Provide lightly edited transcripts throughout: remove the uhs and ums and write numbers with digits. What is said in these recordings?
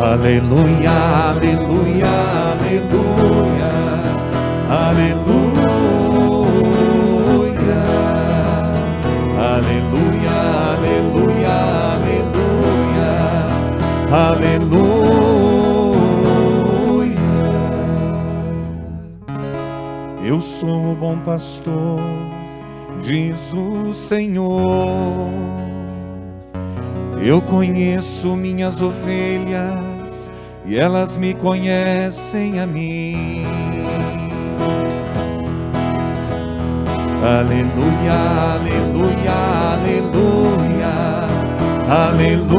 Aleluia, aleluia, aleluia, aleluia, aleluia, aleluia, aleluia, aleluia. Eu sou o bom pastor, diz o Senhor. Eu conheço minhas ovelhas e elas me conhecem a mim. Aleluia, aleluia, aleluia, aleluia,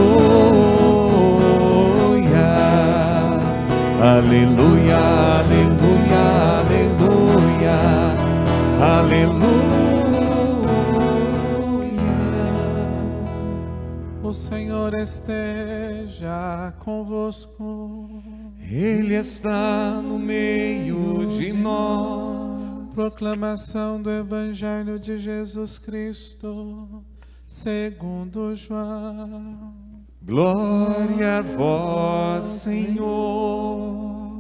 aleluia, aleluia, aleluia, aleluia. O Senhor esteja convosco. Ele está no meio de nós. Proclamação do Evangelho de Jesus Cristo, segundo João. Glória a vós, Senhor.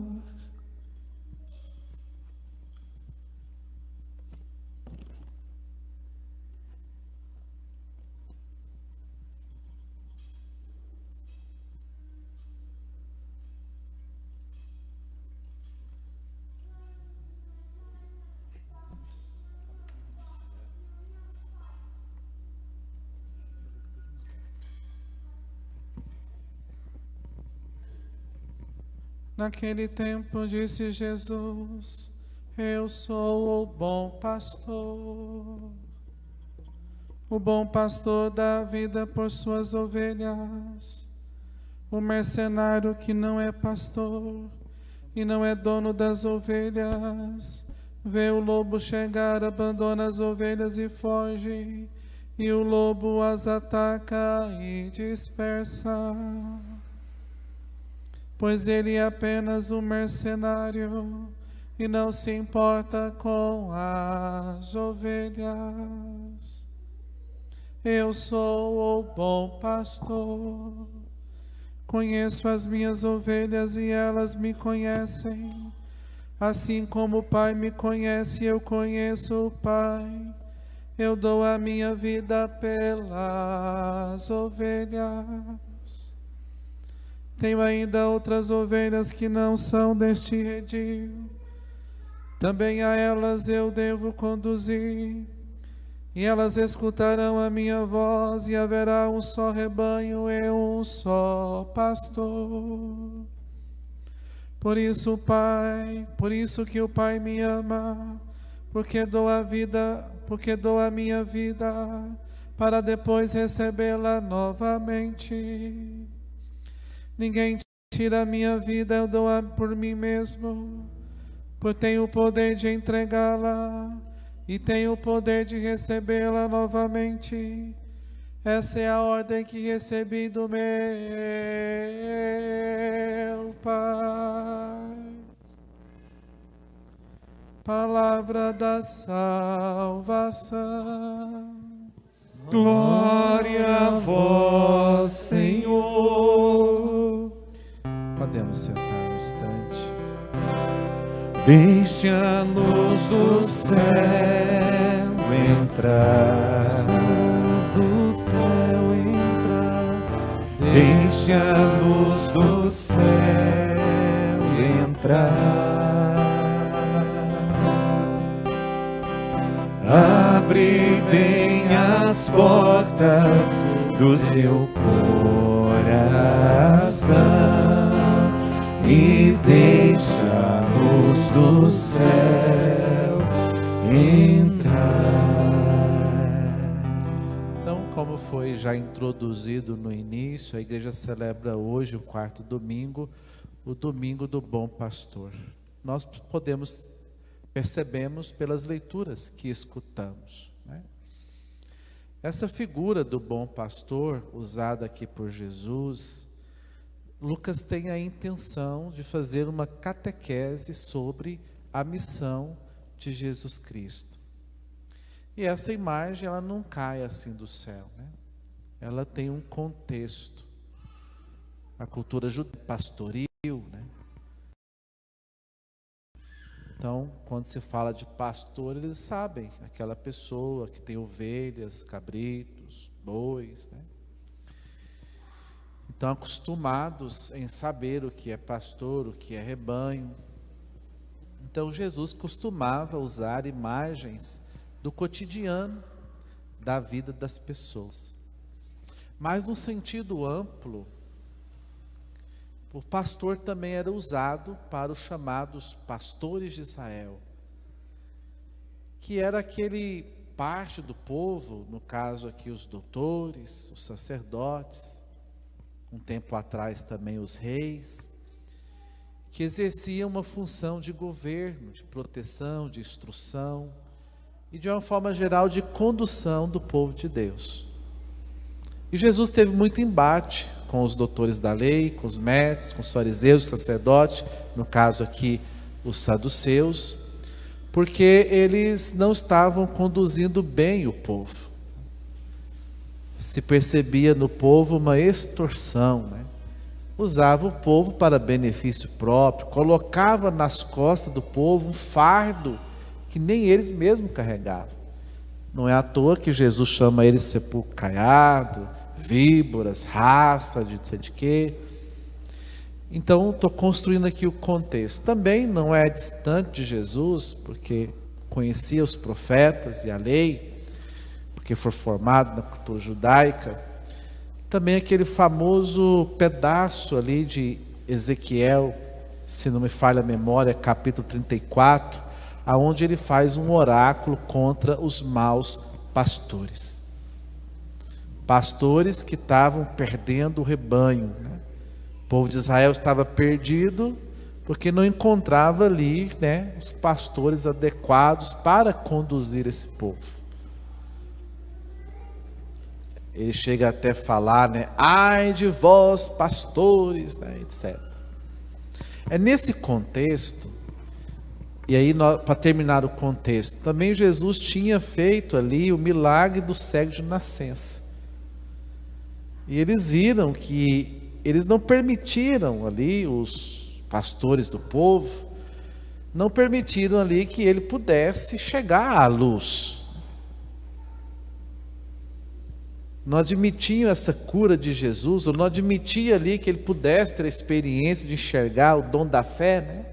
Naquele tempo disse Jesus: Eu sou o bom pastor. O bom pastor dá a vida por suas ovelhas. O mercenário que não é pastor e não é dono das ovelhas, vê o lobo chegar, abandona as ovelhas e foge, e o lobo as ataca e dispersa. Pois ele é apenas um mercenário e não se importa com as ovelhas. Eu sou o bom pastor, conheço as minhas ovelhas e elas me conhecem, assim como o Pai me conhece e eu conheço o Pai. Eu dou a minha vida pelas ovelhas. Tenho ainda outras ovelhas que não são deste redil. Também a elas eu devo conduzir. E elas escutarão a minha voz, e haverá um só rebanho e um só pastor. Por isso que o Pai me ama, porque dou a minha vida, para depois recebê-la novamente. Ninguém tira a minha vida, eu dou-a por mim mesmo, pois tenho o poder de entregá-la e tenho o poder de recebê-la novamente. Essa é a ordem que recebi do meu Pai. Palavra da salvação. Glória a vós, Senhor. Podemos sentar um instante. Deixe a luz do céu entrar. Do céu entrar. Deixe a luz do céu entrar. Abre bem as portas do seu coração e deixa a luz do céu entrar. Então, como foi já introduzido no início, a igreja celebra hoje o quarto domingo, o domingo do Bom Pastor. Nós percebemos pelas leituras que escutamos, né? Essa figura do bom pastor, usada aqui por Jesus, Lucas tem a intenção de fazer uma catequese sobre a missão de Jesus Cristo. E essa imagem, ela não cai assim do céu, né? Ela tem um contexto. a cultura judaica pastoril, né? Então, quando se fala de pastor, eles sabem, aquela pessoa que tem ovelhas, cabritos, bois, né? Então, acostumados em saber o que é pastor, o que é rebanho. Então, Jesus costumava usar imagens do cotidiano da vida das pessoas. Mas, no sentido amplo, o pastor também era usado para os chamados pastores de Israel, que era aquele parte do povo, no caso aqui os doutores, os sacerdotes, um tempo atrás também os reis, que exerciam uma função de governo, de proteção, de instrução e de uma forma geral de condução do povo de Deus. E Jesus teve muito embate com os doutores da lei, com os mestres, com os fariseus, os sacerdotes, no caso aqui os saduceus, porque eles não estavam conduzindo bem o povo. Se percebia no povo uma extorsão, né? Usava o povo para benefício próprio, colocava nas costas do povo um fardo que nem eles mesmos carregavam. Não é à toa que Jesus chama eles de sepulcro caiado, víboras, raça, de não sei de quê. Então, estou construindo aqui o contexto. Também não é distante de Jesus, porque conhecia os profetas e a lei, porque foi formado na cultura judaica. Também aquele famoso pedaço ali de Ezequiel, se não me falha a memória, capítulo 34, aonde ele faz um oráculo contra os maus pastores. Pastores que estavam perdendo o rebanho, né? O povo de Israel estava perdido porque não encontrava ali, né, os pastores adequados para conduzir esse povo. Ele chega até a falar, né, ai de vós pastores, né, etc. É nesse contexto, e aí para terminar o contexto, também Jesus tinha feito ali o milagre do cego de nascença. E eles viram que eles não permitiram ali, os pastores do povo, não permitiram ali que ele pudesse chegar à luz. Não admitiam essa cura de Jesus, ou não admitiam ali que ele pudesse ter a experiência de enxergar o dom da fé, né?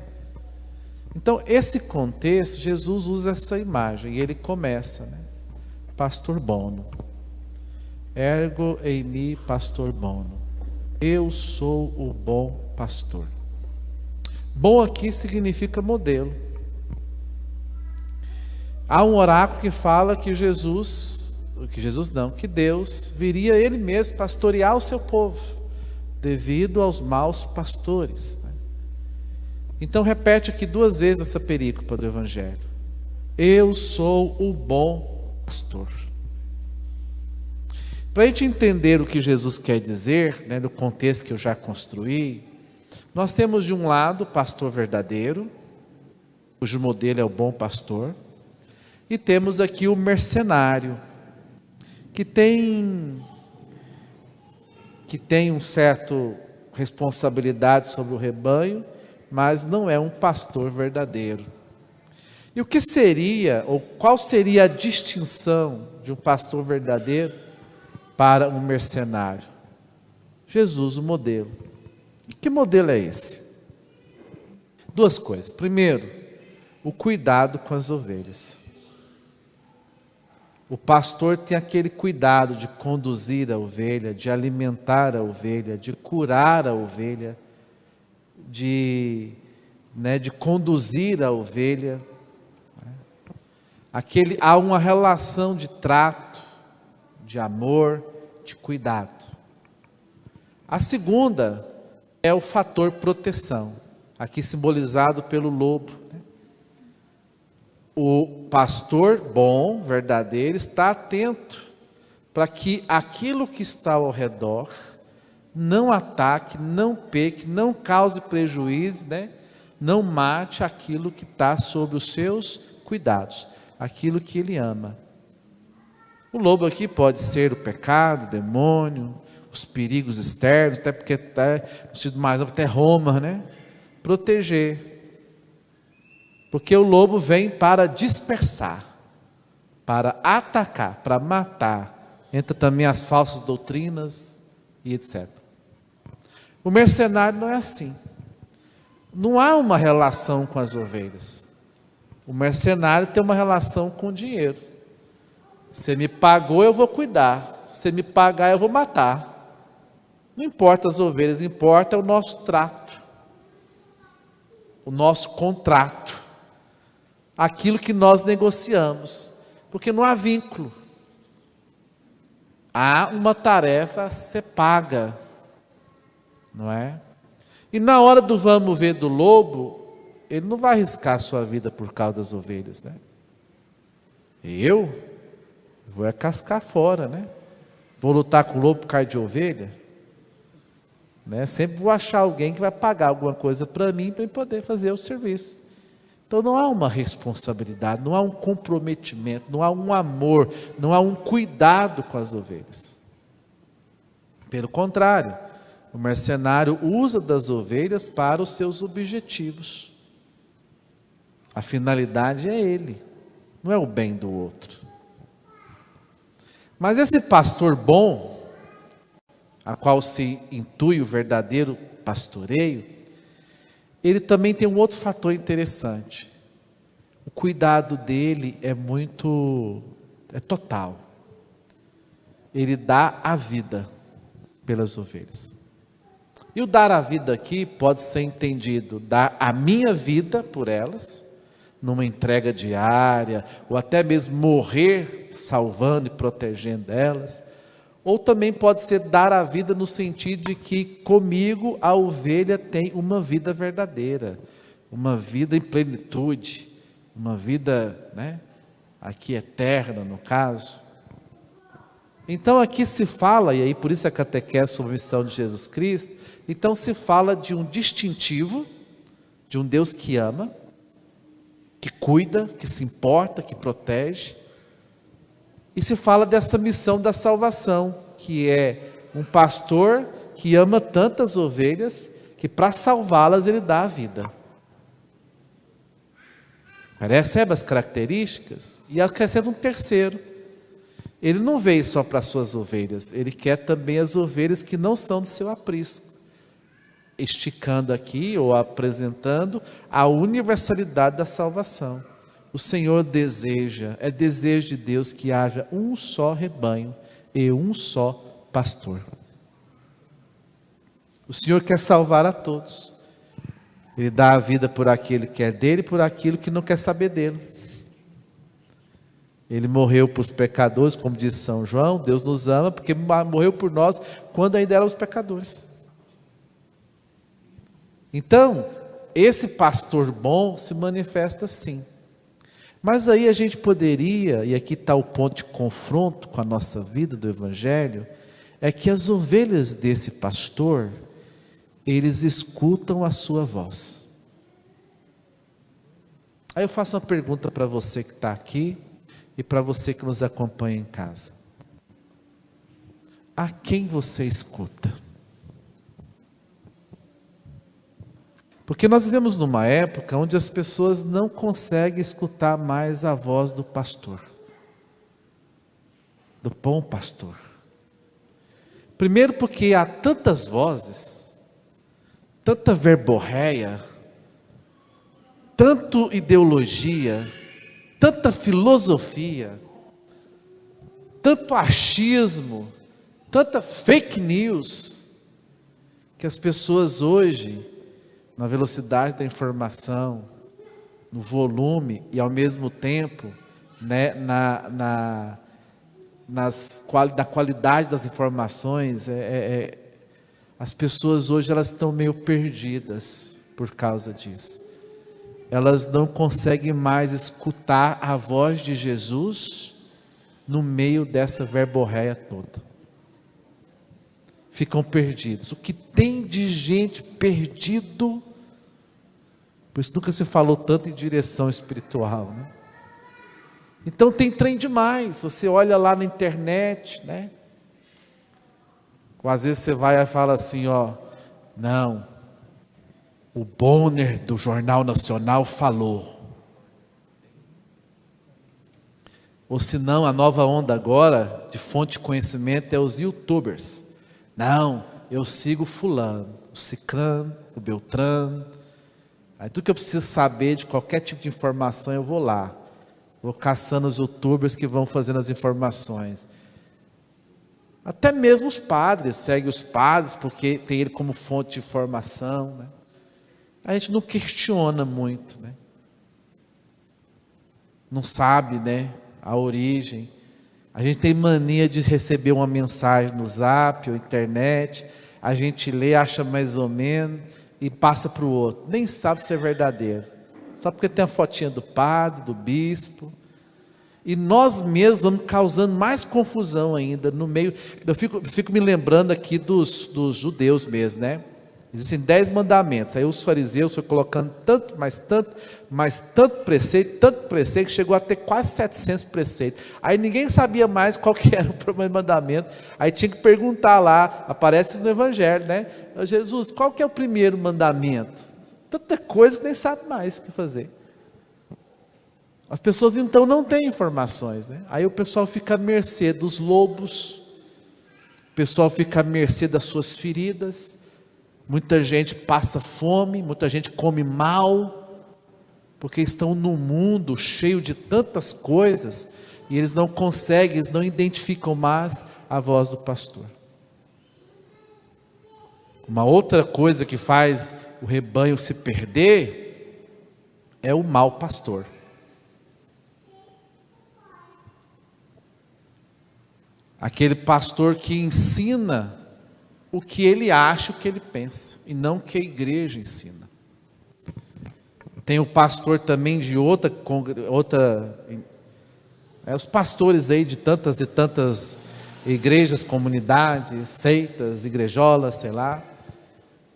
Então, esse contexto, Jesus usa essa imagem, e ele começa, né? Pastor bono. Ergo eimi pastor bono. Eu sou o bom pastor. Bom aqui significa modelo. Há um oráculo que fala que que Deus viria ele mesmo pastorear o seu povo, devido aos maus pastores, né? Então repete aqui 2 vezes essa perícopa do Evangelho. Eu sou o bom pastor. Para a gente entender o que Jesus quer dizer, né, no contexto que eu já construí, nós temos de um lado o pastor verdadeiro, cujo modelo é o bom pastor, e temos aqui o mercenário, que tem um certo responsabilidade sobre o rebanho, mas não é um pastor verdadeiro. E o que seria, ou qual seria a distinção de um pastor verdadeiro para um mercenário? Jesus, o modelo. E que modelo é esse? 2 coisas. Primeiro, o cuidado com as ovelhas. O pastor tem aquele cuidado de conduzir a ovelha, de alimentar a ovelha, de curar a ovelha, de conduzir a ovelha. Há uma relação de trato, de amor, de cuidado. A segunda é o fator proteção, aqui simbolizado pelo lobo, né? O pastor bom, verdadeiro, está atento para que aquilo que está ao redor não ataque, não peque, não cause prejuízo, né? Não mate aquilo que está sob os seus cuidados, aquilo que ele ama. O lobo aqui pode ser o pecado, o demônio, os perigos externos, até porque no sentido mais até Roma, né? Proteger. Porque o lobo vem para dispersar, para atacar, para matar. Entra também as falsas doutrinas e etc. O mercenário não é assim. Não há uma relação com as ovelhas. O mercenário tem uma relação com o dinheiro. Você me pagou, eu vou cuidar. Se você me pagar, eu vou matar. Não importa as ovelhas, importa o nosso trato, o nosso contrato, aquilo que nós negociamos, porque não há vínculo. Há uma tarefa a ser paga, não é? E na hora do vamos ver do lobo, ele não vai arriscar a sua vida por causa das ovelhas, né? Eu vou cascar fora, né? Vou lutar com o lobo por causa de ovelha, né? Sempre vou achar alguém que vai pagar alguma coisa para mim, para eu poder fazer o serviço. Então não há uma responsabilidade, não há um comprometimento, não há um amor, não há um cuidado com as ovelhas. Pelo contrário, o mercenário usa das ovelhas para os seus objetivos. A finalidade é ele, não é o bem do outro. Mas esse pastor bom, a qual se intui o verdadeiro pastoreio, ele também tem um outro fator interessante. O cuidado dele é total. Ele dá a vida pelas ovelhas. E o dar a vida aqui pode ser entendido, dar a minha vida por elas, numa entrega diária, ou até mesmo morrer salvando e protegendo elas, ou também pode ser dar a vida no sentido de que comigo a ovelha tem uma vida verdadeira, uma vida em plenitude, uma vida, né, aqui eterna no caso. Então aqui se fala, e aí por isso a catequese sobre a missão de Jesus Cristo, então se fala de um distintivo, de um Deus que ama, que cuida, que se importa, que protege, e se fala dessa missão da salvação, que é um pastor que ama tantas ovelhas, que para salvá-las ele dá a vida. Recebe as características, e acrescenta um terceiro. Ele não veio só para as suas ovelhas, ele quer também as ovelhas que não são do seu aprisco, esticando aqui ou apresentando a universalidade da salvação. O Senhor deseja, é desejo de Deus que haja um só rebanho e um só pastor. O Senhor quer salvar a todos. Ele dá a vida por aquele que é dele e por aquilo que não quer saber dele. Ele morreu para os pecadores, como diz São João, Deus nos ama porque morreu por nós quando ainda éramos pecadores. Então, esse pastor bom se manifesta assim. Mas aí a gente poderia, e aqui está o ponto de confronto com a nossa vida do Evangelho, é que as ovelhas desse pastor, eles escutam a sua voz. Aí eu faço uma pergunta para você que está aqui, e para você que nos acompanha em casa. A quem você escuta? Porque nós vivemos numa época onde as pessoas não conseguem escutar mais a voz do pastor, do bom pastor. Primeiro porque há tantas vozes, tanta verborréia, tanto ideologia, tanta filosofia, tanto achismo, tanta fake news, que as pessoas hoje, na velocidade da informação, no volume e ao mesmo tempo, né, na qualidade das informações, as pessoas hoje elas estão meio perdidas por causa disso. Elas não conseguem mais escutar a voz de Jesus no meio dessa verborréia toda. Ficam perdidos. O que tem de gente perdido, por isso nunca se falou tanto em direção espiritual, né? Então tem trem demais. Você olha lá na internet, né? Ou às vezes você vai e fala assim, ó, não, o Bonner do Jornal Nacional falou. Ou se não, a nova onda agora, de fonte de conhecimento, é os youtubers. Não, eu sigo fulano, o ciclano, o beltrano. Aí tudo que eu preciso saber de qualquer tipo de informação, eu vou lá. Vou caçando os youtubers que vão fazendo as informações. Até mesmo os padres, segue os padres, porque tem ele como fonte de informação, né? A gente não questiona muito, né? Não sabe, né, a origem. A gente tem mania de receber uma mensagem no Zap ou internet, a gente lê, acha mais ou menos e passa para o outro, nem sabe se é verdadeiro, só porque tem a fotinha do padre, do bispo, e nós mesmos vamos causando mais confusão ainda no meio. Eu fico me lembrando aqui dos judeus mesmo, né? Existem 10 mandamentos, aí os fariseus foram colocando tanto preceito, que chegou a ter quase 700 preceitos. Aí ninguém sabia mais qual que era o primeiro mandamento, aí tinha que perguntar lá, aparece isso no Evangelho, né? Jesus, qual que é o primeiro mandamento? Tanta coisa que nem sabe mais o que fazer. As pessoas então não têm informações, né? Aí o pessoal fica à mercê dos lobos, o pessoal fica à mercê das suas feridas. Muita gente passa fome, muita gente come mal, porque estão num mundo cheio de tantas coisas, e eles não conseguem, eles não identificam mais a voz do pastor. Uma outra coisa que faz o rebanho se perder, é o mau pastor. Aquele pastor que ensina o que ele acha, o que ele pensa, e não o que a igreja ensina. Tem o pastor também de outra os pastores aí de tantas e tantas igrejas, comunidades, seitas, igrejolas, sei lá,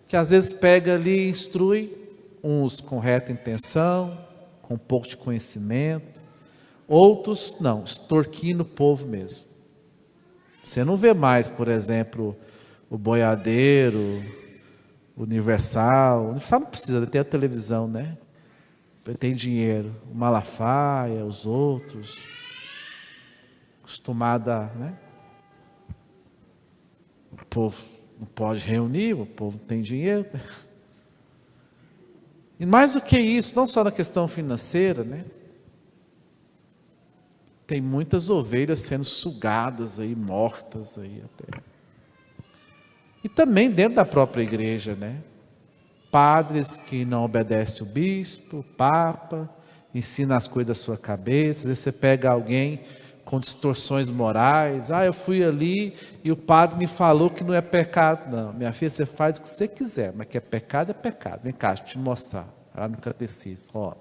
que às vezes pega ali e instrui, uns com reta intenção, com um pouco de conhecimento, outros não, extorquindo o povo mesmo. Você não vê mais, por exemplo, o boiadeiro, o Universal não precisa ter a televisão, né? Tem dinheiro, o Malafaia, os outros, acostumada, né? O povo não pode reunir, o povo não tem dinheiro. E mais do que isso, não só na questão financeira, né? Tem muitas ovelhas sendo sugadas aí, mortas aí até. E também dentro da própria igreja, né? Padres que não obedecem o bispo, o papa, ensina as coisas da sua cabeça. Às vezes você pega alguém com distorções morais. Eu fui ali e o padre me falou que não é pecado. Não, minha filha, você faz o que você quiser, mas que é pecado, é pecado. Vem cá, deixa eu te mostrar, lá no catecismo. Agora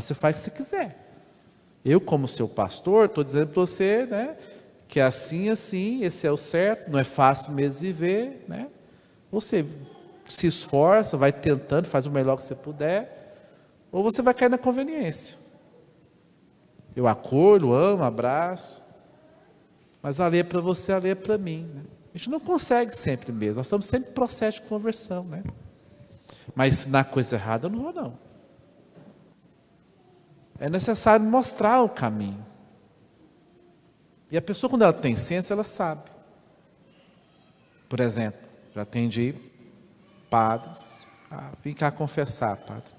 você faz o que você quiser. Eu, como seu pastor, estou dizendo para você, né, que é assim, esse é o certo, não é fácil mesmo viver, né? Você se esforça, vai tentando, faz o melhor que você puder, ou você vai cair na conveniência. Eu acolho, amo, abraço, mas a lei é para você, a lei é para mim, né? A gente não consegue sempre mesmo, nós estamos sempre em processo de conversão, né? Mas ensinar coisa errada eu não vou não. É necessário mostrar o caminho. E a pessoa, quando ela tem ciência, ela sabe. Por exemplo, já atendi padres. Vim cá confessar, padre.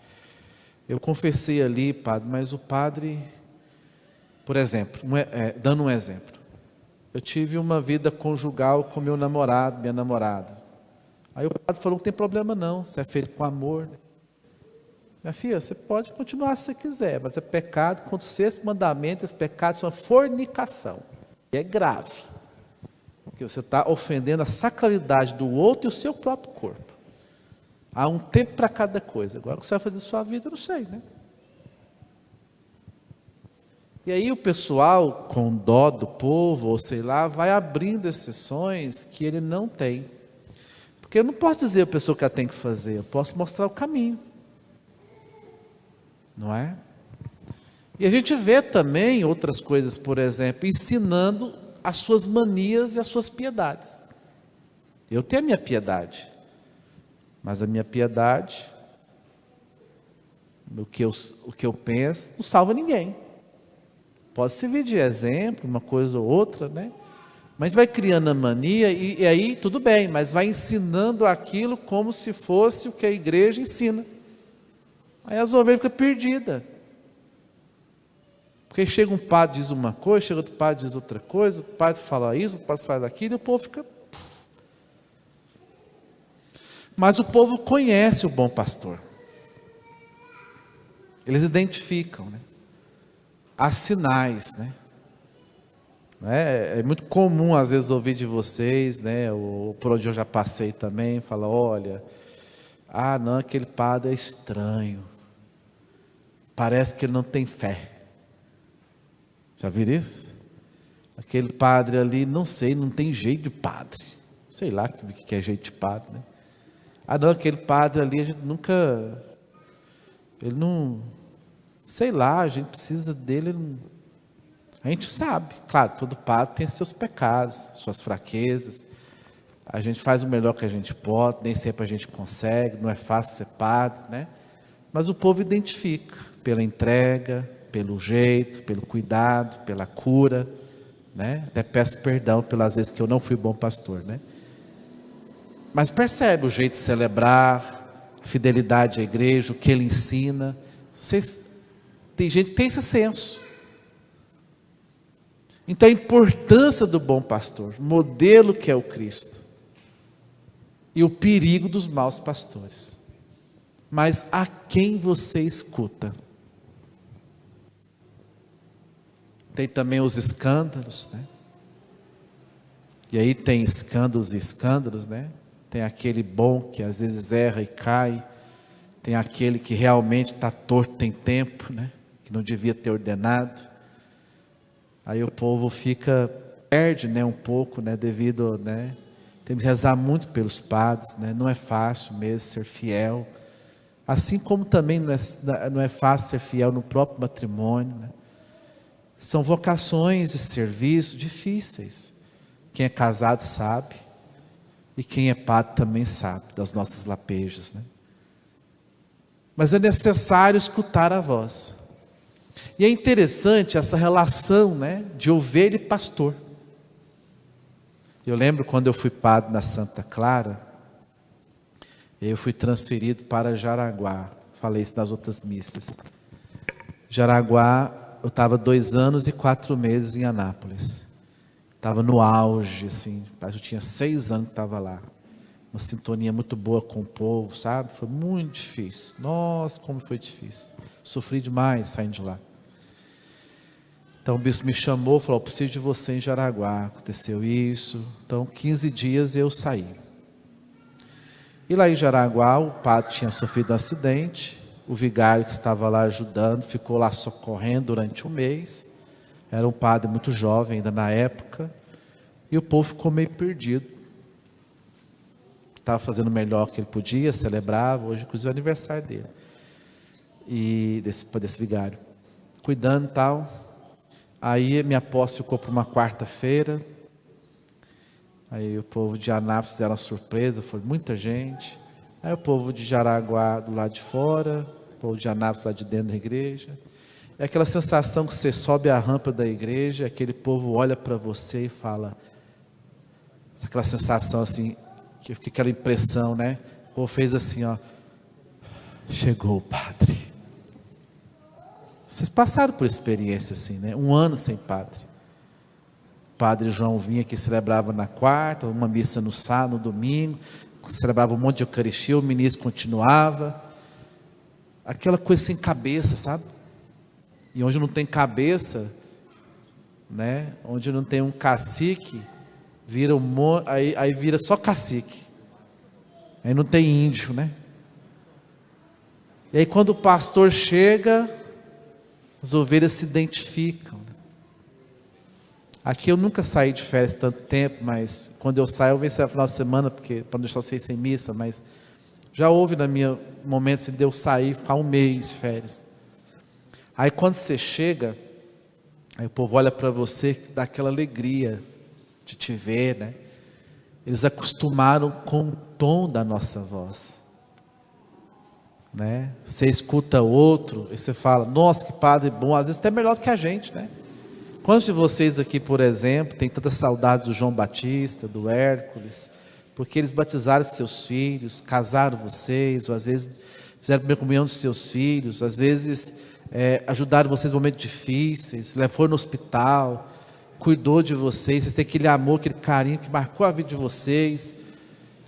Eu confessei ali, padre, mas o padre, por exemplo, dando um exemplo. Eu tive uma vida conjugal com meu namorado, minha namorada. Aí o padre falou, não tem problema não, você é feito com amor, né? Minha filha, você pode continuar se você quiser, mas é pecado, contra o sexto mandamento, esse pecado chama fornicação. E é grave, porque você está ofendendo a sacralidade do outro e o seu próprio corpo. Há um tempo para cada coisa. Agora o que você vai fazer na sua vida, eu não sei, né? E aí o pessoal, com dó do povo, ou sei lá, vai abrindo exceções que ele não tem. Porque eu não posso dizer a pessoa que ela tem que fazer, eu posso mostrar o caminho. Não é? E a gente vê também outras coisas, por exemplo, ensinando as suas manias e as suas piedades. Eu tenho a minha piedade, mas a minha piedade, o que eu penso, não salva ninguém. Pode servir de exemplo, uma coisa ou outra, né? Mas a gente vai criando a mania e aí tudo bem, mas vai ensinando aquilo como se fosse o que a igreja ensina. Aí as ovelhas ficam perdidas. Porque chega um padre diz uma coisa, chega outro padre diz outra coisa, outro padre fala isso, outro padre fala aquilo, e o povo fica... Mas o povo conhece o bom pastor. Eles identificam, né? Há sinais, né? É muito comum às vezes ouvir de vocês, né? Por onde eu já passei também, fala, olha, não, aquele padre é estranho. Parece que ele não tem fé. Já viram isso? Aquele padre ali, não sei, não tem jeito de padre. Sei lá o que é jeito de padre, né? Não, aquele padre ali, a gente nunca... Ele não... Sei lá, a gente precisa dele... A gente sabe, claro, todo padre tem seus pecados, suas fraquezas. A gente faz o melhor que a gente pode, nem sempre a gente consegue, não é fácil ser padre, né? Mas o povo identifica pela entrega, pelo jeito, pelo cuidado, pela cura, né? Até peço perdão pelas vezes que eu não fui bom pastor, né? Mas percebe o jeito de celebrar, a fidelidade à igreja, o que ele ensina. Tem gente que tem esse senso. Então a importância do bom pastor, modelo que é o Cristo, e o perigo dos maus pastores. Mas a quem você escuta? Tem também os escândalos, né? E aí tem escândalos e escândalos, né? Tem aquele bom que às vezes erra e cai, tem aquele que realmente está torto tem tempo, né? Que não devia ter ordenado. Aí o povo perde, né, um pouco, né, devido, né, tem que rezar muito pelos padres, né, não é fácil mesmo ser fiel, assim como também não é fácil ser fiel no próprio matrimônio, né? São vocações de serviço difíceis, quem é casado sabe, e quem é padre também sabe, das nossas lapejas, né? Mas é necessário escutar a voz. E é interessante essa relação, né, de ovelha e pastor. Eu lembro quando eu fui padre na Santa Clara, eu fui transferido para Jaraguá. Falei isso nas outras missas. Jaraguá, eu estava 2 anos e 4 meses em Anápolis. Estava no auge, assim, eu tinha 6 anos que estava lá. Uma sintonia muito boa com o povo, sabe? Foi muito difícil. Nossa, como foi difícil. Sofri demais saindo de lá. Então o bispo me chamou, falou, preciso de você em Jaraguá, aconteceu isso. Então 15 dias eu saí. E lá em Jaraguá o padre tinha sofrido um acidente, o vigário que estava lá ajudando, ficou lá socorrendo durante 1 mês. Era um padre muito jovem ainda na época, e o povo ficou meio perdido. Estava fazendo o melhor que ele podia, celebrava, hoje inclusive é o aniversário dele. E desse vigário. Cuidando e tal. Aí minha posse ficou para uma quarta-feira. Aí o povo de Anápolis fizeram uma surpresa, foi muita gente. Aí o povo de Jaraguá do lado de fora, o povo de Anápolis lá de dentro da igreja. É aquela sensação que você sobe a rampa da igreja, aquele povo olha para você e fala, aquela sensação assim, que fica aquela impressão, né? O povo fez assim, ó, chegou o padre. Vocês passaram por experiência assim, né? 1 ano sem padre. O padre João vinha que celebrava na quarta, uma missa no sábado, no domingo, celebrava um monte de Eucaristia, o ministro continuava. Aquela coisa sem cabeça, sabe? E onde não tem cabeça, né? Onde não tem um cacique, vira aí vira só cacique. Aí não tem índio, né? E aí quando o pastor chega, as ovelhas se identificam. Aqui eu nunca saí de férias tanto tempo, mas quando eu saio, eu venho no final de semana, porque para não deixar vocês sem missa, mas já houve na minha momento de eu sair, ficar 1 mês de férias. Aí quando você chega, aí o povo olha para você, dá aquela alegria de te ver, né? Eles acostumaram com o tom da nossa voz, né? Você escuta outro e você fala, nossa, que padre bom, às vezes até melhor do que a gente, né? Quantos de vocês aqui, por exemplo, tem tanta saudade do João Batista, do Hércules, porque eles batizaram seus filhos, casaram vocês, ou às vezes fizeram a primeira comunhão dos seus filhos, às vezes ajudaram vocês em momentos difíceis, foram no hospital, cuidou de vocês, vocês têm aquele amor, aquele carinho que marcou a vida de vocês.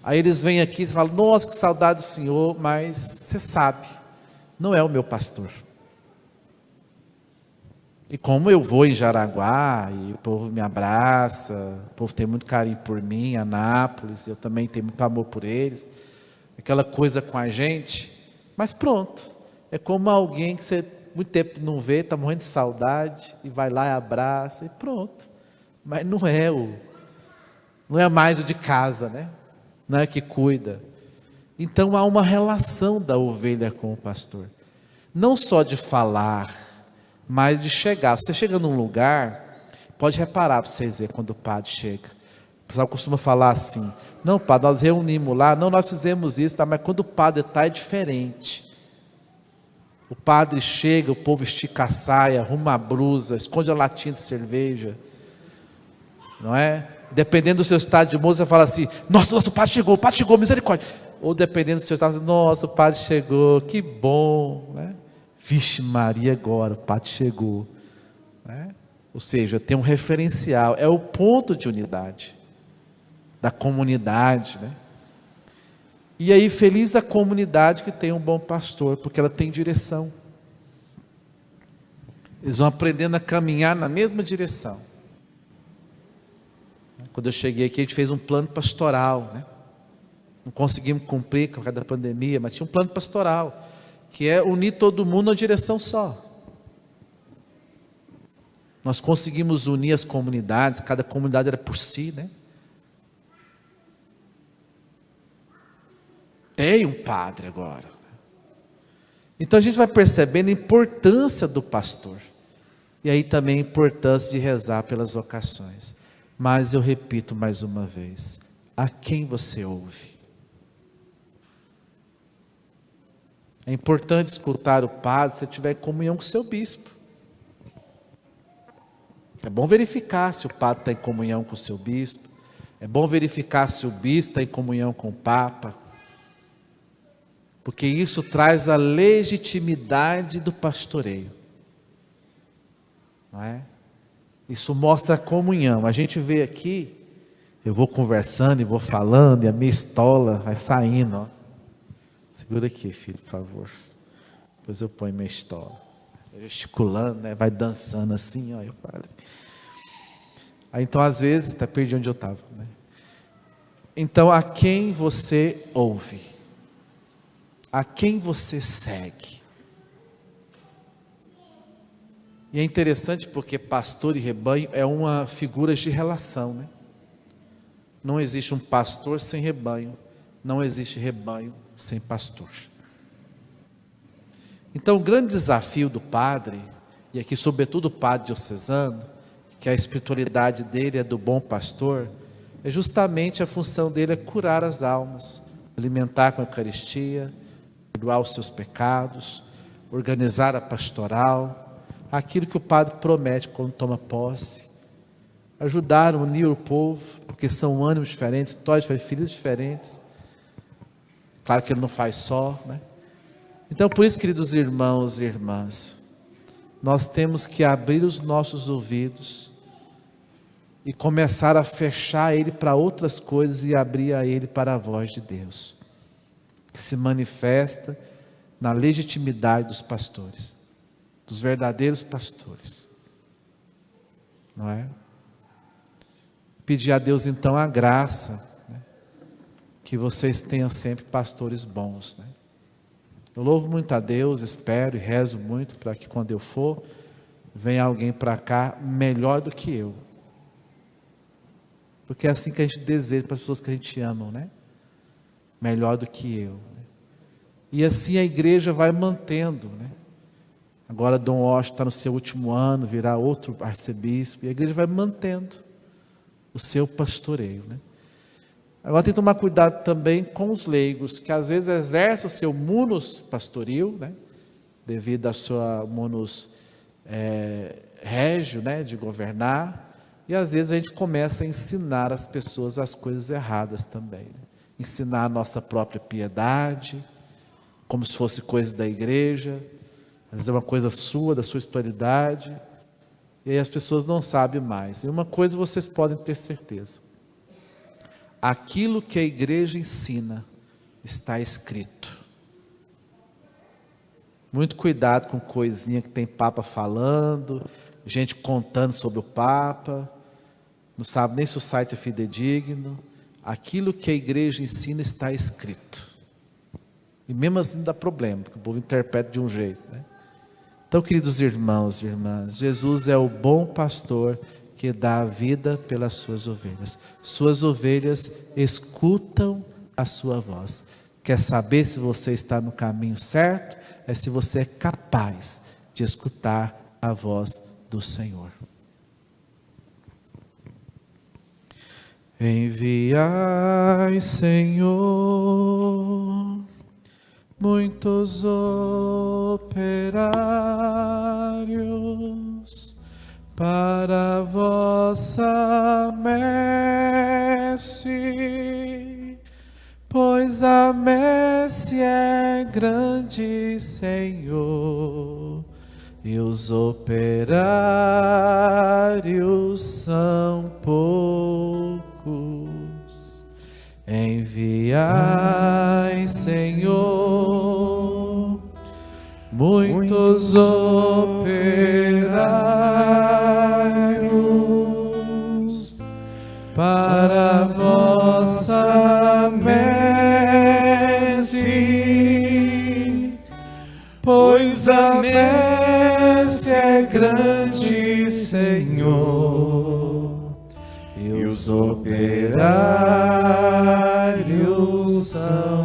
Aí eles vêm aqui e falam, nossa, que saudade do Senhor, mas você sabe, não é o meu pastor. E como eu vou em Jaraguá, e o povo me abraça, o povo tem muito carinho por mim, Anápolis, eu também tenho muito amor por eles, aquela coisa com a gente, mas pronto, é como alguém que você muito tempo não vê, está morrendo de saudade, e vai lá e abraça, e pronto. Mas não é mais o de casa, né? Não é que cuida. Então há uma relação da ovelha com o pastor, não só de falar, mas de chegar. Você chega num lugar, pode reparar para vocês verem quando o padre chega. O pessoal costuma falar assim, não padre, nós reunimos lá, não, nós fizemos isso, tá? Mas quando o padre está é diferente. O padre chega, o povo estica a saia, arruma a blusa, esconde a latinha de cerveja, não é? Dependendo do seu estado de humor, você fala assim, nossa, o padre chegou, misericórdia. Ou dependendo do seu estado, nossa, o padre chegou, que bom, né? Vixe Maria, agora o padre chegou, né? Ou seja, tem um referencial, é o ponto de unidade da comunidade, né? E aí, feliz a comunidade que tem um bom pastor, porque ela tem direção. Eles vão aprendendo a caminhar na mesma direção. Quando eu cheguei aqui, a gente fez um plano pastoral, né? Não conseguimos cumprir por causa da pandemia, mas tinha um plano pastoral, que é unir todo mundo numa direção só. Nós conseguimos unir as comunidades, cada comunidade era por si, né? Tem um padre agora. Então a gente vai percebendo a importância do pastor. E aí também a importância de rezar pelas vocações. Mas eu repito mais uma vez, a quem você ouve? É importante escutar o padre se você estiver em comunhão com o seu bispo. É bom verificar se o padre está em comunhão com o seu bispo. É bom verificar se o bispo está em comunhão com o Papa. Porque isso traz a legitimidade do pastoreio, não é? Isso mostra a comunhão. A gente vê aqui, eu vou conversando e vou falando, e a minha estola vai saindo, ó. Segura aqui, filho, por favor. Depois eu ponho minha estola. Gesticulando, né? Vai dançando assim, ó, o padre. Aí então, às vezes, até perdi onde eu estava, né? Então, a quem você ouve? A quem você segue? E é interessante porque pastor e rebanho é uma figura de relação, né? Não existe um pastor sem rebanho, não existe rebanho sem pastor. Então o grande desafio do padre, e aqui sobretudo o padre diocesano, que a espiritualidade dele é do bom pastor, é justamente a função dele é curar as almas, alimentar com a Eucaristia, perdoar os seus pecados, organizar a pastoral, aquilo que o padre promete quando toma posse, ajudar a unir o povo, porque são ânimos diferentes, histórias diferentes, filhos diferentes. Claro que ele não faz só, né? Então, por isso, queridos irmãos e irmãs, nós temos que abrir os nossos ouvidos e começar a fechar ele para outras coisas e abrir a ele para a voz de Deus, que se manifesta na legitimidade dos pastores, dos verdadeiros pastores, não é? Pedir a Deus então a graça, né? Que vocês tenham sempre pastores bons, né? Eu louvo muito a Deus, espero e rezo muito para que quando eu for, venha alguém para cá melhor do que eu, porque é assim que a gente deseja para as pessoas que a gente ama, né? Melhor do que eu, né? E assim a igreja vai mantendo, né? Agora Dom Washington está no seu último ano, virá outro arcebispo, e a igreja vai mantendo o seu pastoreio, né? Agora tem que tomar cuidado também com os leigos, que às vezes exercem o seu munus pastoril, né? Devido à sua munus régio, né? De governar, e às vezes a gente começa a ensinar as pessoas as coisas erradas também, né? Ensinar a nossa própria piedade, como se fosse coisa da igreja, às vezes é uma coisa sua, da sua espiritualidade, e aí as pessoas não sabem mais. E uma coisa vocês podem ter certeza: aquilo que a igreja ensina está escrito. Muito cuidado com coisinha que tem Papa falando, gente contando sobre o Papa, não sabe nem se o site é fidedigno. Aquilo que a igreja ensina está escrito. E mesmo assim dá problema, porque o povo interpreta de um jeito, né? Então, queridos irmãos e irmãs, Jesus é o bom pastor que dá a vida pelas suas ovelhas. Suas ovelhas escutam a sua voz. Quer saber se você está no caminho certo? É se você é capaz de escutar a voz do Senhor. Enviai, Senhor, muitos operários para a vossa messe, pois a messe é grande, Senhor, e os operários são poucos. Enviai, Senhor, muitos operários para a vossa messe, pois a messe é grande, Senhor, e os operários são